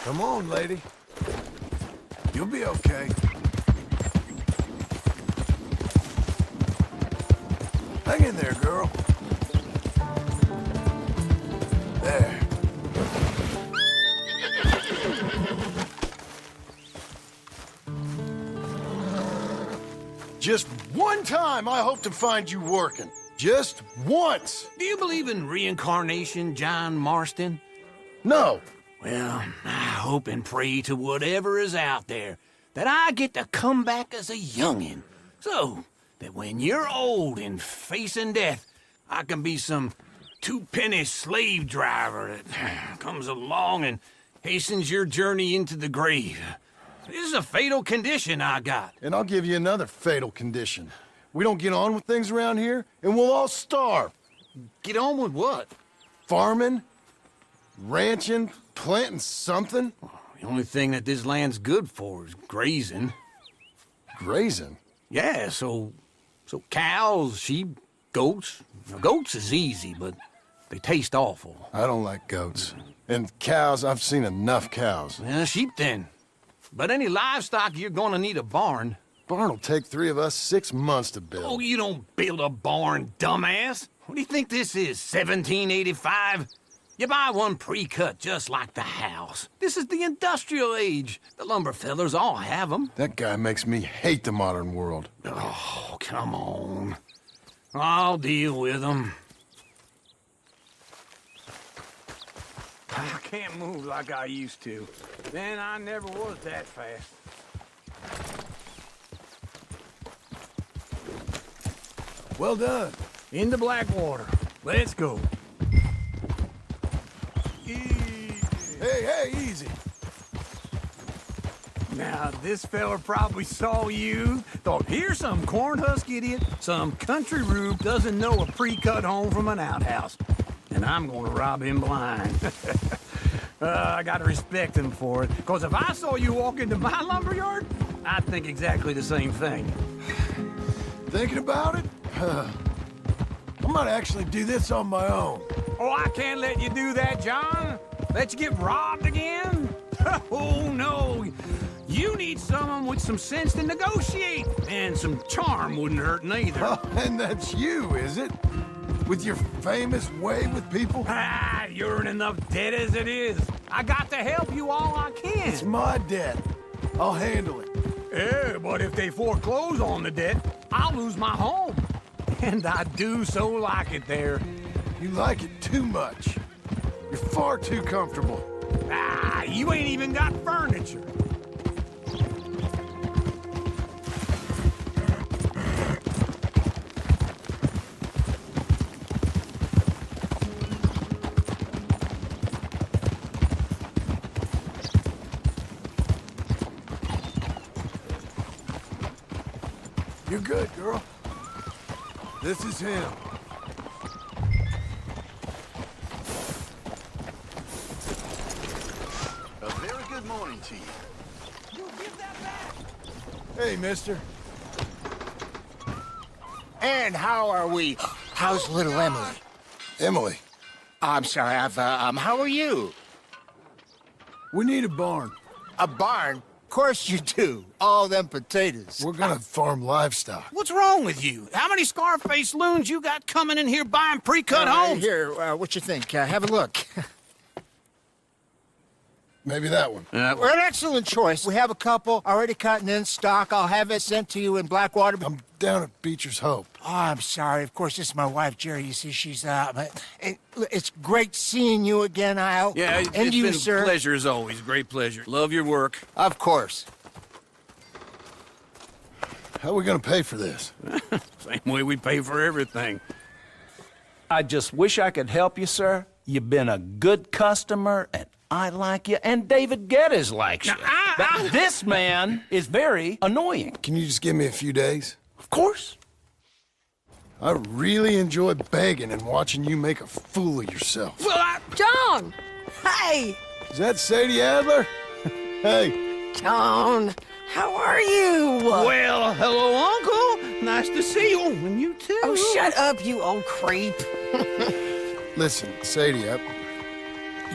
Come on, lady. You'll be okay. Hang in there, girl. There. Just one time I hope to find you working. Just once. Do you believe in reincarnation, John Marston? No. Well, I hope and pray to whatever is out there that I get to come back as a youngin', so that when you're old and facing death, I can be some two-penny slave driver that comes along and hastens your journey into the grave. This is a fatal condition I got. And I'll give you another fatal condition. We don't get on with things around here, and we'll all starve. Get on with what? Farming, ranching, planting something. The only thing that this land's good for is grazing. Grazing? Yeah, so cows, sheep, goats. Now, goats is easy, but they taste awful. I don't like goats. And cows, I've seen enough cows. Sheep then. But any livestock, you're gonna need a barn. Barn will take 3 of us 6 months to build. Oh, you don't build a barn, dumbass. What do you think this is, 1785? You buy one pre-cut just like the house. This is the industrial age. The lumber fellers all have them. That guy makes me hate the modern world. Oh, come on. I'll deal with them. I can't move like I used to. Man, I never was that fast. Well done. Into Blackwater. Let's go. Hey, easy. Now, this fella probably saw you, thought, here's some cornhusk idiot, some country rube doesn't know a pre-cut home from an outhouse. And I'm gonna rob him blind. I gotta respect him for it, because if I saw you walk into my lumberyard, I'd think exactly the same thing. Thinking about it? I might actually do this on my own. Oh, I can't let you do that, John. Let you get robbed again? Oh, no. You need someone with some sense to negotiate. And some charm wouldn't hurt neither. Oh, and that's you, is it? With your famous way with people? Ah, you're in enough debt as it is. I got to help you all I can. It's my debt. I'll handle it. Yeah, but if they foreclose on the debt, I'll lose my home. And I do so like it there. You like it too much. You're far too comfortable. Ah, you ain't even got furniture. You're good, girl. This is him. A very good morning to you. You give that back. Hey, mister. And how are we? How's little Emily? Emily, I'm sorry, how are you? we need a barn. A barn? Of course you do. All them potatoes. We're gonna farm livestock. What's wrong with you? How many Scarface loons you got coming in here buying pre-cut homes? Here, what you think? Have a look. Maybe that one. We're an excellent choice. We have a couple already cut and in stock. I'll have it sent to you in Blackwater. I'm down at Beecher's Hope. Oh, I'm sorry. Of course, this is my wife, Jerry. You see, she's but it's great seeing you again, Al. Yeah, and it's you, been sir. a pleasure as always. Great pleasure. Love your work. Of course. How are we gonna pay for this? Same way we pay for everything. I just wish I could help you, sir. You've been a good customer, and I like you, and David Geddes likes you. But this man is very annoying. Can you just give me a few days? Of course. I really enjoy begging and watching you make a fool of yourself. Well, John! Hey! Is that Sadie Adler? Hey. John, how are you? well, hello, Uncle. Nice to see you. And you too. Oh, shut up, you old creep. Listen, Sadie, you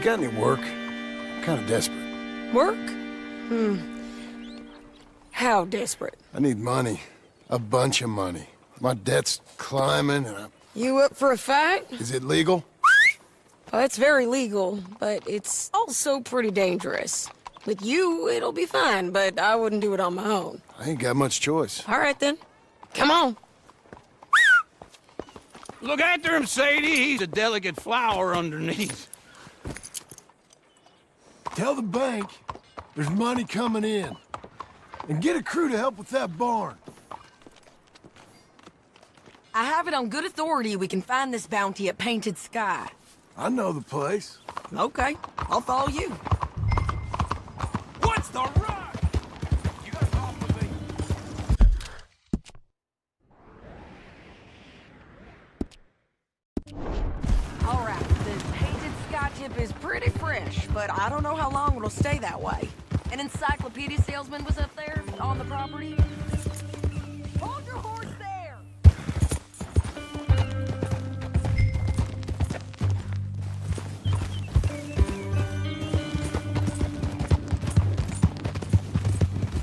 got any work? I'm kind of desperate. Work? How desperate? I need money. A bunch of money. My debt's climbing and You up for a fight? Is it legal? Well, it's very legal, but it's also pretty dangerous. With you, it'll be fine, but I wouldn't do it on my own. I ain't got much choice. All right, then. Come on. Look after him, Sadie. He's a delicate flower underneath. Tell the bank there's money coming in. And get a crew to help with that barn. I have it on good authority we can find this bounty at Painted Sky. I know the place. Okay, I'll follow you. What's the rush? You gotta talk with me. All right, the Painted Sky tip is pretty fresh, but I don't know how long it'll stay that way. An encyclopedia salesman was up there on the property. Hold your horse there!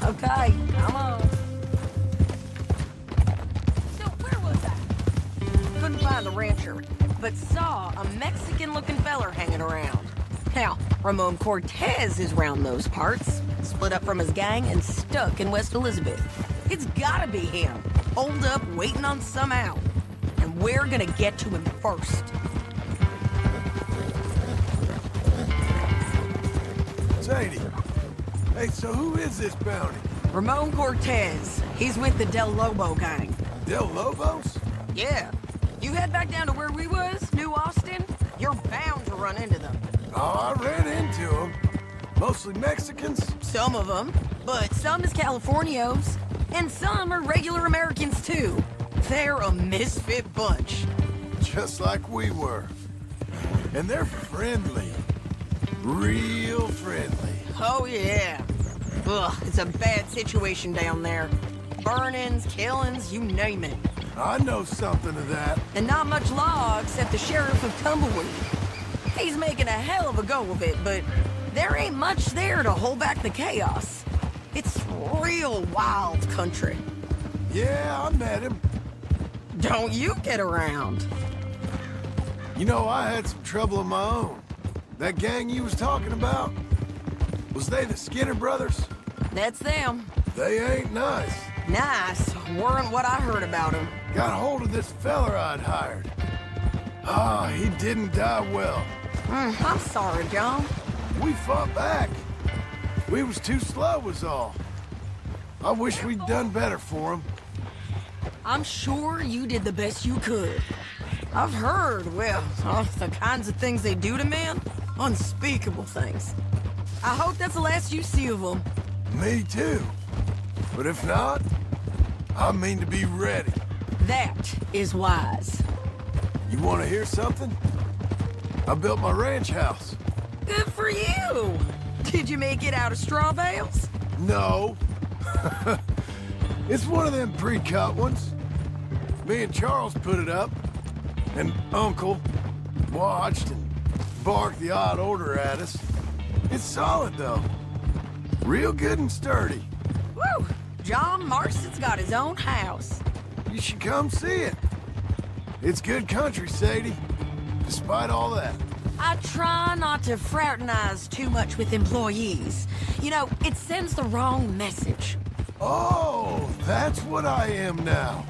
Okay, come on. So, where was I? Couldn't find the rancher, but saw a Mexican-looking feller hanging around. Now, Ramon Cortez is round those parts, split up from his gang and stuck in West Elizabeth. It's gotta be him, holed up waiting on some out. And we're gonna get to him first. Sadie. Hey, so who is this bounty? Ramon Cortez. He's with the Del Lobo gang. Del Lobos? Yeah. You head back down to where we was, New Austin, you're bound to run into them. Oh, I ran into them. Mostly Mexicans. Some of them, but some is Californios. And some are regular Americans, too. They're a misfit bunch. Just like we were. And they're friendly. Real friendly. Oh, yeah. Ugh, it's a bad situation down there. Burnings, killings, you name it. I know something of that. And not much law except the sheriff of Tumbleweed. He's making a hell of a go of it, but there ain't much there to hold back the chaos. It's real wild country. Yeah, I met him. Don't you get around. You know, I had some trouble of my own. That gang you was talking about, was they the Skinner brothers? That's them. They ain't nice. Nice. Weren't what I heard about them. Got hold of this feller I'd hired. Ah, he didn't die well. I'm sorry, John. We fought back. We was too slow was all. I wish we'd done better for him. I'm sure you did the best you could. I've heard, well, the kinds of things they do to men. Unspeakable things. I hope that's the last you see of them. Me too. But if not, I mean to be ready. That is wise. You want to hear something? I built my ranch house. Good for you. Did you make it out of straw bales? No. It's one of them pre-cut ones. Me and Charles put it up, and Uncle watched and barked the odd order at us. It's solid, though. Real good and sturdy. Woo! John Marston's got his own house. You should come see it. It's good country, Sadie. Despite all that. I try not to fraternize too much with employees. You know, it sends the wrong message. Oh, that's what I am now.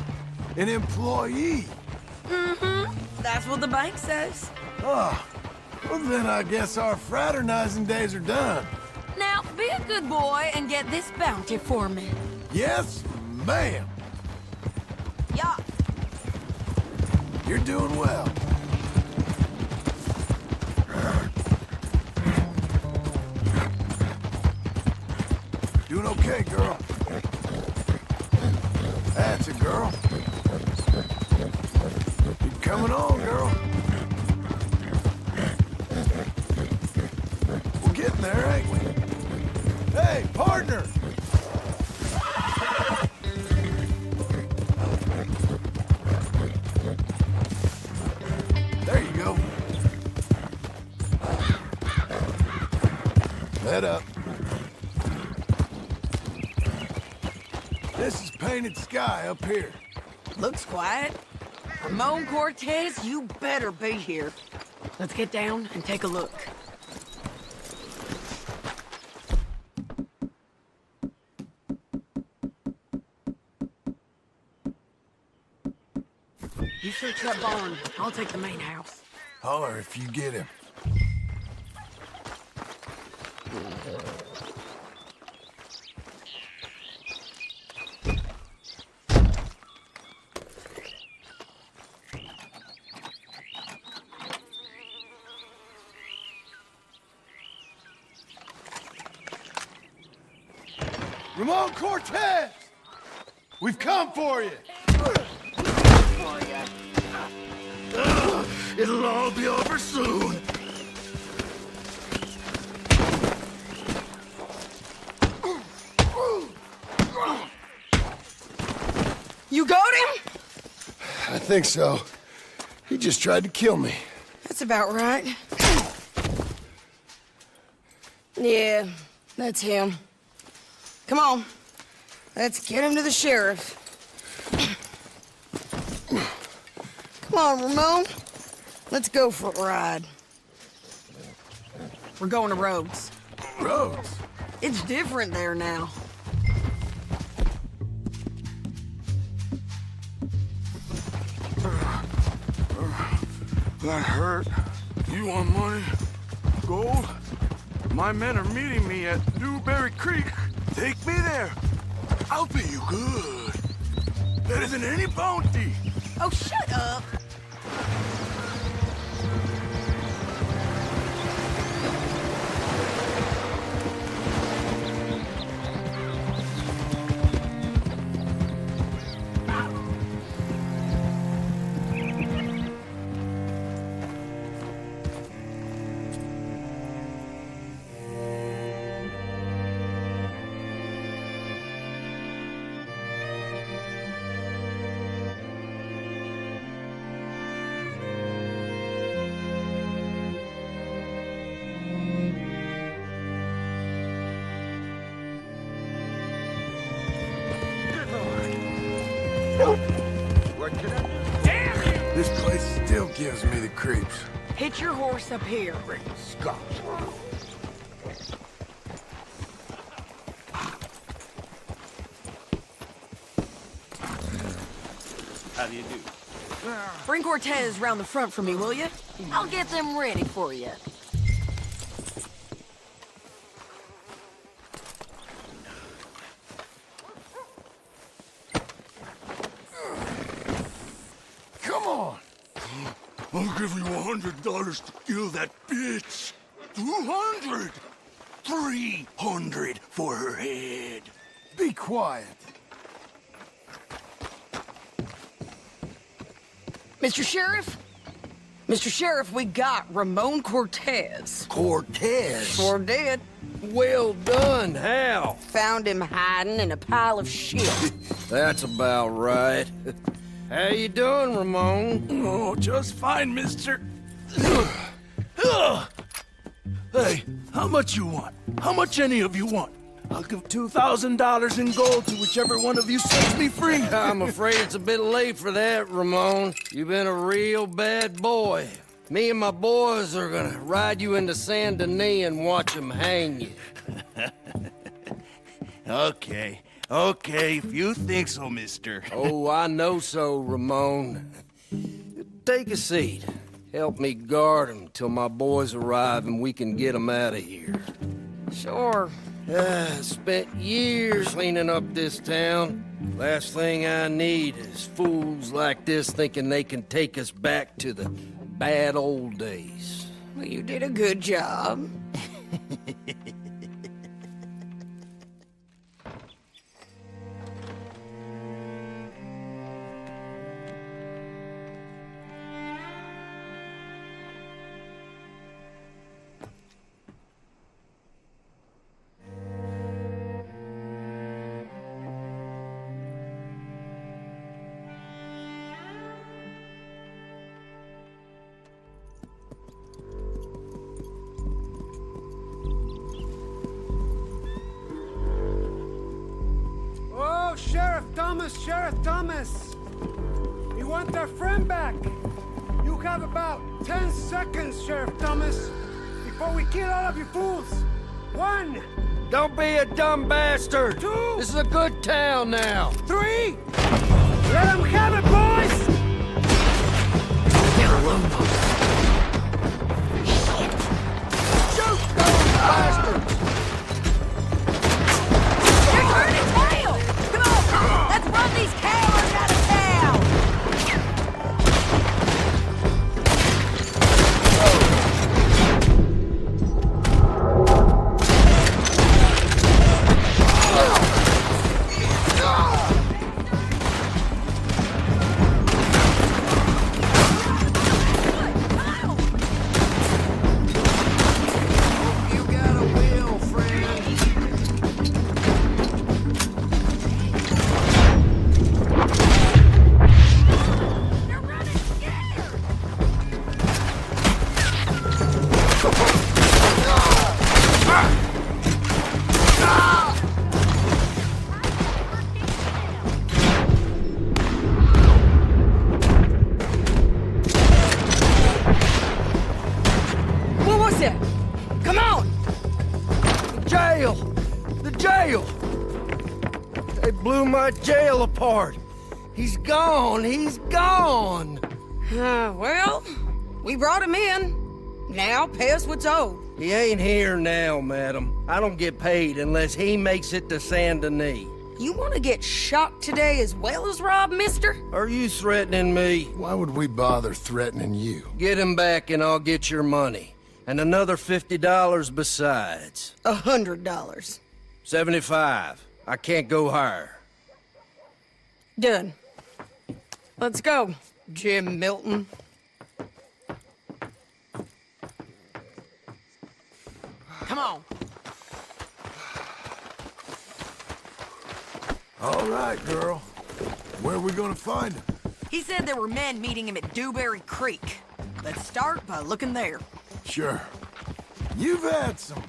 An employee. Mm-hmm. That's what the bank says. Oh, well then I guess our fraternizing days are done. Now, be a good boy and get this bounty for me. Yes, ma'am. Yeah. You're doing well. Doing okay, girl. That's a girl. Keep coming on, girl. We're getting there, ain't we? Hey, partner! There you go. Head up. This is painted sky up here. Looks quiet. Ramon Cortez, you better be here. Let's get down and take a look. You search that barn. I'll take the main house. Holler if you get him. Ramon Cortez! We've come for you! It'll all be over soon. You got him? I think so. He just tried to kill me. That's about right. Yeah, that's him. Come on. Let's get him to the sheriff. Come on, Ramon. Let's go for a ride. We're going to Rhodes. Rhodes? It's different there now. That hurt. You want money? Gold? My men are meeting me at Newberry Creek. Take me there. I'll pay you good. Better than any bounty. Oh, shut up. This place still gives me the creeps. Hitch your horse up here. Scott. How do you do? Bring Cortez round the front for me, will you? I'll get them ready for you. Come on! I'll give you $100 to kill that bitch. 200. 300 for her head. Be quiet. Mr. Sheriff? Mr. Sheriff, we got Ramon Cortez. Cortez? Sure did. Well done, Hal. Found him hiding in a pile of shit. That's about right. How you doing, Ramon? Oh, just fine, mister. Hey, how much you want? How much any of you want? I'll give $2,000 in gold to whichever one of you sets me free. I'm afraid it's a bit late for that, Ramon. You've been a real bad boy. Me and my boys are gonna ride you into Saint Denis and watch them hang you. Okay, if you think so, mister. Oh, I know so, Ramon. Take a seat. Help me guard them till my boys arrive and we can get them out of here. Sure. Spent years cleaning up this town. Last thing I need is fools like this thinking they can take us back to the bad old days. Well, you did a good job. Sheriff Thomas! We want our friend back! You have about 10 seconds, Sheriff Thomas, before we kill all of you fools! 1, Don't be a dumb bastard! 2, This is a good town now! 3! Let them have it, boys! They're alone. Shoot those bastards! They're turning tail! Come on, let's run these cowards out of town! You got a will, friend. They're running scared! What was that? Come on! Jail! The jail! They blew my jail apart. He's gone! He's gone! Well, we brought him in. Now pay us what's owed. He ain't here now, madam. I don't get paid unless he makes it to Saint Denis. You want to get shot today as well as Rob, mister? Are you threatening me? Why would we bother threatening you? Get him back and I'll get your money. And another $50 besides. $100. 75. I can't go higher. Done. Let's go, Jim Milton. Come on. All right, girl. Where are we gonna find him? He said there were men meeting him at Dewberry Creek. Let's start by looking there. Sure. You've had some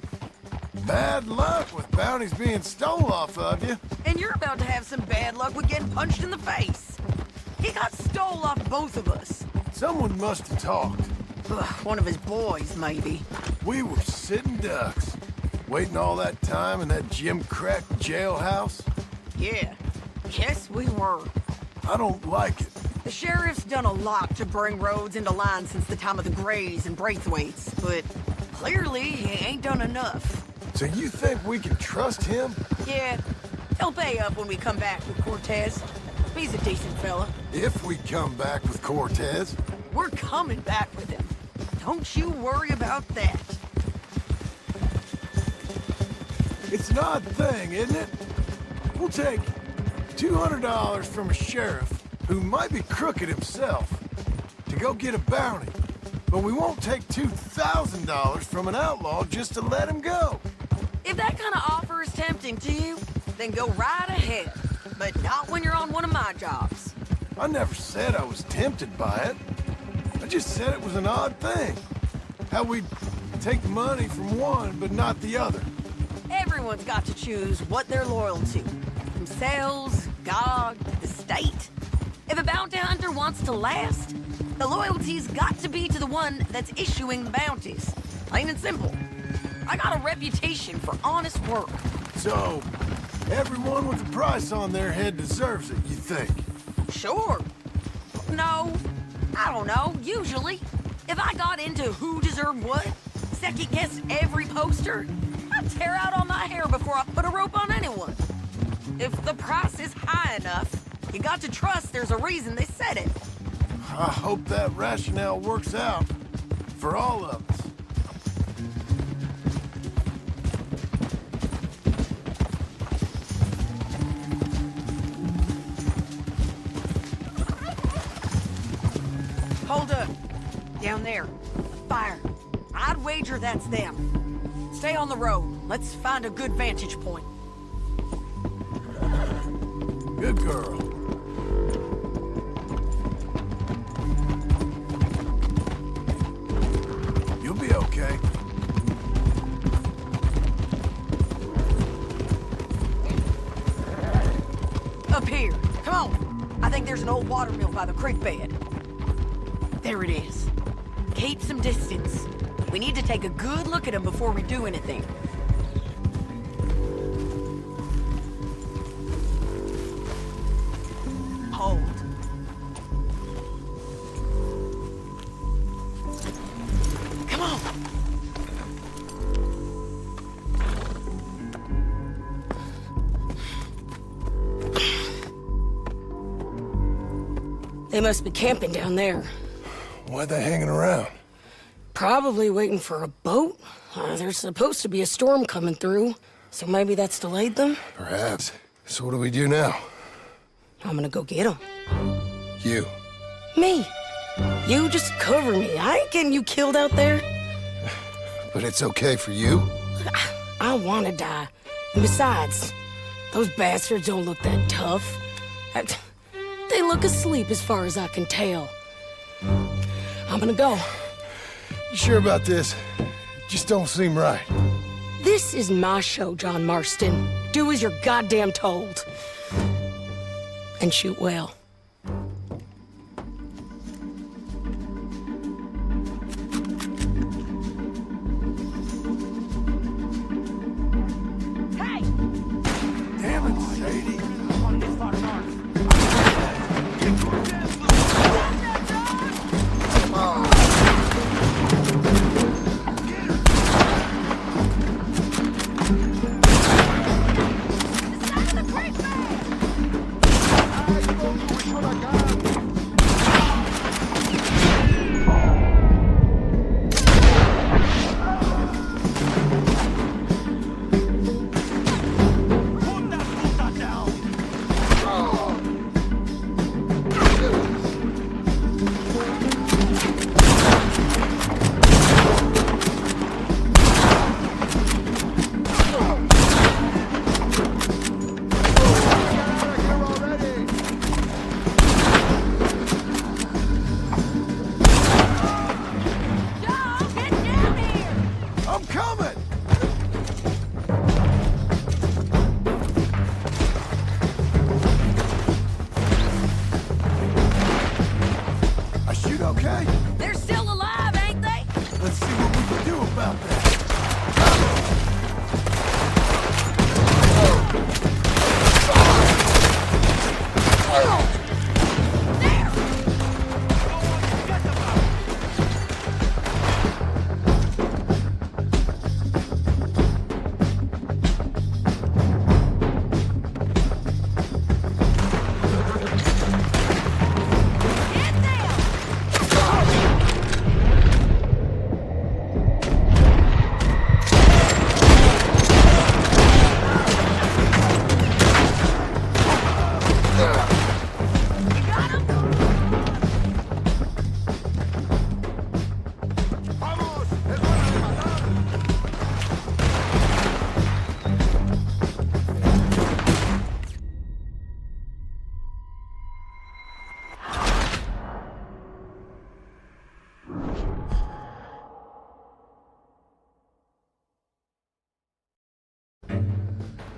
bad luck with bounties being stole off of you. And you're about to have some bad luck with getting punched in the face. He got stole off both of us. Someone must have talked. Ugh, one of his boys, maybe. We were sitting ducks, waiting all that time in that Jim Crack jailhouse. Yeah. Yes, we were. I don't like it. The sheriff's done a lot to bring roads into line since the time of the Grays and Braithwaites, but clearly he ain't done enough. So you think we can trust him? Yeah, he'll pay up when we come back with Cortez. He's a decent fella. If we come back with Cortez? We're coming back with him. Don't you worry about that. It's an odd thing, isn't it? We'll take $200 from a sheriff who might be crooked himself to go get a bounty, but we won't take $2,000 from an outlaw just to let him go. If that kind of offer is tempting to you, then go right ahead. But not when you're on one of my jobs. I never said I was tempted by it. I just said it was an odd thing. How we'd take money from one, but not the other. Everyone's got to choose what they're loyal to. Themselves, God, the state. If a bounty hunter wants to last, the loyalty's got to be to the one that's issuing the bounties. Plain and simple. I got a reputation for honest work. So, everyone with a price on their head deserves it, you think? Sure. No, I don't know, usually. If I got into who deserved what, second-guessed every poster, I'd tear out all my hair before I put a rope on anyone. If the price is high enough, you got to trust there's a reason they said it. I hope that rationale works out for all of us. Hold up. Down there. Fire. I'd wager that's them. Stay on the road. Let's find a good vantage point. Good girl. You'll be okay. A Up here. Come on. I think there's an old water mill by the creek bed. There it is. Keep some distance. We need to take a good look at him before we do anything. Hold. Come on. They must be camping down there. Why they hanging around? Probably waiting for a boat. There's supposed to be a storm coming through, so maybe that's delayed them. Perhaps. So what do we do now? I'm gonna go get them. You. Me. You just cover me. I ain't getting you killed out there. But it's okay for you? I wanna die. And besides, those bastards don't look that tough. They look asleep as far as I can tell. I'm gonna go. You sure about this? Just don't seem right. This is my show, John Marston. Do as you're goddamn told. And shoot well. Hey! Damn it, Sadie. On this far north. Okay? They're still alive, ain't they? Let's see what we can do about that.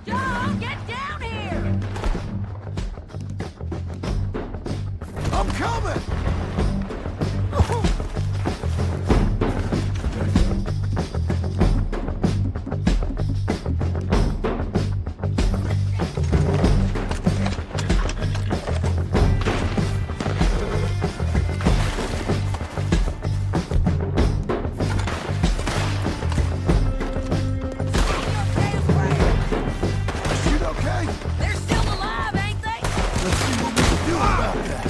John, get down here! I'm coming! Shoot okay? They're still alive, ain't they? Let's see what we can do about that.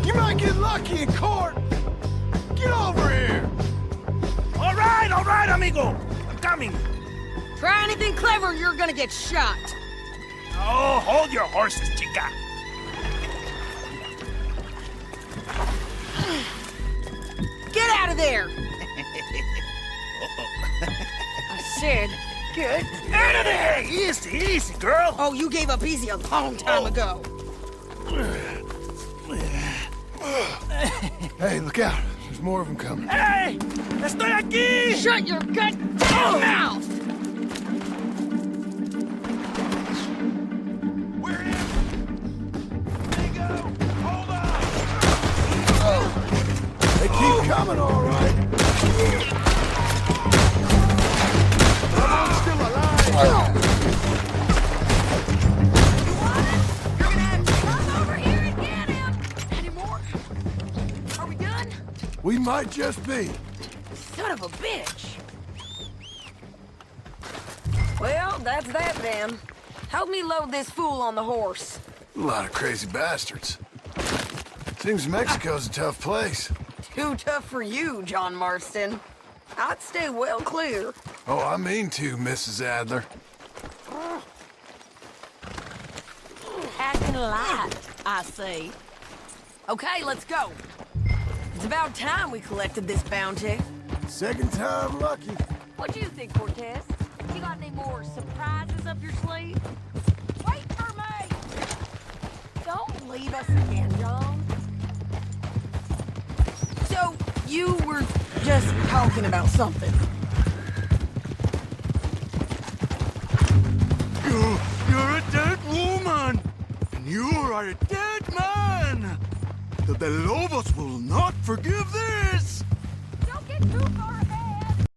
You might get lucky in court. Get over here. All right, amigo. I'm coming. Try anything clever, you're gonna get shot. Oh, hold your horses, chica. Get out of there! I said, get out of there! Easy, easy, girl. Oh, you gave up easy a long time ago. Hey, look out. There's more of them coming. Hey, estoy aquí. Shut your goddamn mouth! We're in! Amigo, hold on! They keep coming, all right. Someone's still alive. You want it? You're gonna have to come over here and get him! Any more? Are we done? We might just be. Son of a bitch! Well, that's that then. Help me load this fool on the horse. A lot of crazy bastards. Seems Mexico's a tough place. Too tough for you, John Marston. I'd stay well clear. Oh, I mean to, Mrs. Adler. Acting light, I say. Okay, let's go. It's about time we collected this bounty. Second time lucky. What do you think, Cortez? You got any more surprises up your sleeve? Wait for me! Don't leave us again, John. So, you were just talking about something. You're a dead woman! And you are a dead man! The Lobos will not forgive this! Don't get too far ahead.